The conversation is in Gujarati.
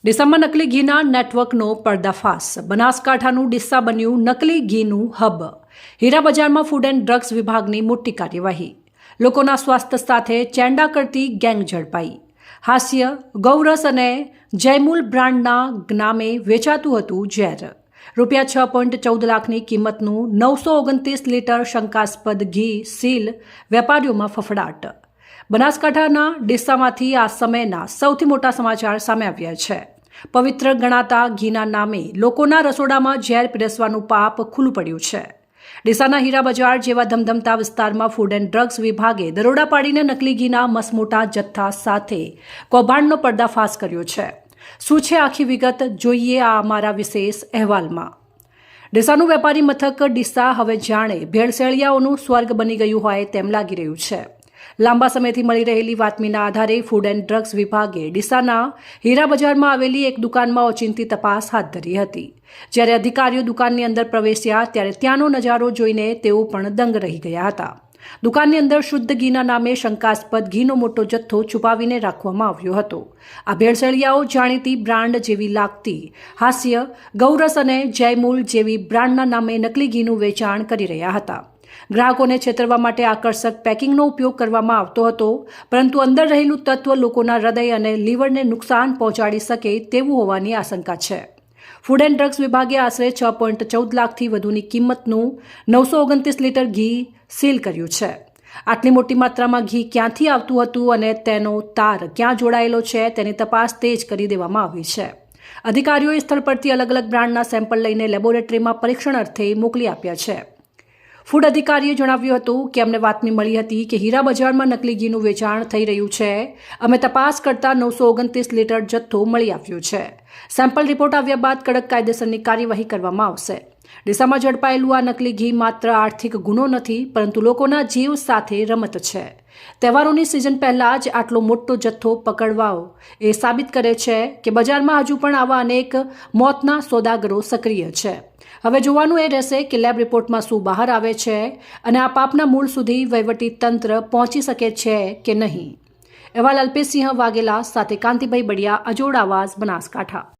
ડીસામાં નકલી ઘીના નેટવર્કનો પર્દાફાશ. બનાસકાંઠાનું ડીસા બન્યું નકલી ઘીનું હબ. હીરા બજારમાં ફૂડ એન્ડ ડ્રગ્સ વિભાગની મોટી કાર્યવાહી. લોકોના સ્વાસ્થ્ય સાથે ચેંડા કરતી ગેંગ ઝડપાઈ. હાસ્ય, ગૌરસ અને જયમૂલ બ્રાન્ડના નામે વેચાતું હતું ઝેર. રૂપિયા 6.14 લાખની કિંમતનું 929 લીટર શંકાસ્પદ ઘી સીલ. વેપારીઓમાં ફફડાટ. બનાસકાંઠાના ડીસામાંથી આ સમયના સૌથી મોટા સમાચાર સામે આવ્યા છે. પવિત્ર ગણાતા ઘીના નામે લોકોના રસોડામાં ઝેર પીરસવાનું પાપ ખુલ્લું પડ્યું છે. ડીસાના હીરા બજાર જેવા ધમધમતા વિસ્તારમાં ફૂડ એન્ડ ડ્રગ્સ વિભાગે દરોડા પાડીને નકલી ઘીના મસમોટા જથ્થા સાથે કૌભાંડનો પર્દાફાશ કર્યો છે. શું છે આખી વિગત, જોઈએ આ અમારા વિશેષ અહેવાલમાં. ડીસાનું વેપારી મથક ડીસા હવે જાણે ભેળસેળિયાઓનું સ્વર્ગ બની ગયું હોય તેમ લાગી રહ્યું છે. લાંબા સમયથી મળી રહેલી બાતમીના આધારે ફૂડ એન્ડ ડ્રગ્સ વિભાગે ડીસાના હીરા બજારમાં આવેલી એક દુકાનમાં ઓચિંતી તપાસ હાથ ધરી હતી. જ્યારે અધિકારીઓ દુકાનની અંદર પ્રવેશ્યા ત્યારે ત્યાંનો નજારો જોઈને તેઓ પણ દંગ રહી ગયા હતા. દુકાનની અંદર શુદ્ધ ઘીના નામે શંકાસ્પદ ઘીનો મોટો જથ્થો છુપાવીને રાખવામાં આવ્યો હતો. આ ભેળસેળિયાઓ જાણીતી બ્રાન્ડ જેવી લાગતી હાસ્ય, ગૌરસ અને જયમૂલ જેવી બ્રાન્ડના નામે નકલી ઘીનું વેચાણ કરી રહ્યા હતા. ગ્રાહકોને છેતરવા માટે આકર્ષક પેકિંગનો ઉપયોગ કરવામાં આવતો હતો, પરંતુ અંદર રહેલું તત્વ લોકોના હૃદય અને લીવરને નુકસાન પહોંચાડી શકે તેવું હોવાની આશંકા છે. ફૂડ એન્ડ ડ્રગ્સ વિભાગે આશરે 6.14 લાખથી વધુની કિંમતનું 929 લીટર ઘી સીલ કર્યું છે. આટલી મોટી માત્રામાં ઘી ક્યાંથી આવતું હતું અને તેનો તાર ક્યાં જોડાયેલો છે તેની તપાસ તેજ કરી દેવામાં આવી છે. અધિકારીઓએ સ્થળ પરથી અલગ અલગ બ્રાન્ડના સેમ્પલ લઈને લેબોરેટરીમાં પરીક્ષણ અર્થે મોકલી આપ્યા છે. ફૂડ અધિકારીએ જણાવ્યું હતું કે અમને બાતમી મળી હતી કે હીરા બજારમાં નકલી ઘીનું વેચાણ થઈ રહ્યું છે. અમે તપાસ કરતા 929 લીટર જથ્થો મળી આવ્યો છે. સેમ્પલ રિપોર્ટ આવ્યા બાદ કડક કાયદેસરની કાર્યવાહી કરવામાં આવશે. ડીસામાં ઝડપાયેલું આ નકલી ઘી માત્ર આર્થિક ગુનો નથી, પરંતુ લોકોના જીવ સાથે રમત છે. તહેવારોની સિઝન પહેલાં જ આટલો મોટો જથ્થો પકડવાઓ એ સાબિત કરે છે કે બજારમાં હજુ પણ આવા અનેક મોતના સોદાગરો સક્રિય છે. હવે જોવાનું એ રહેશે કે લેબ રિપોર્ટમાં શું બહાર આવે છે અને આ પાપના મૂળ સુધી વહીવટી તંત્ર પહોંચી શકે છે કે નહીં. અહેવાલ અલ્પેશસિંહ વાઘેલા સાથે કાંતિભાઈ બડિયા, અજોડ આવાઝ, બનાસકાંઠા.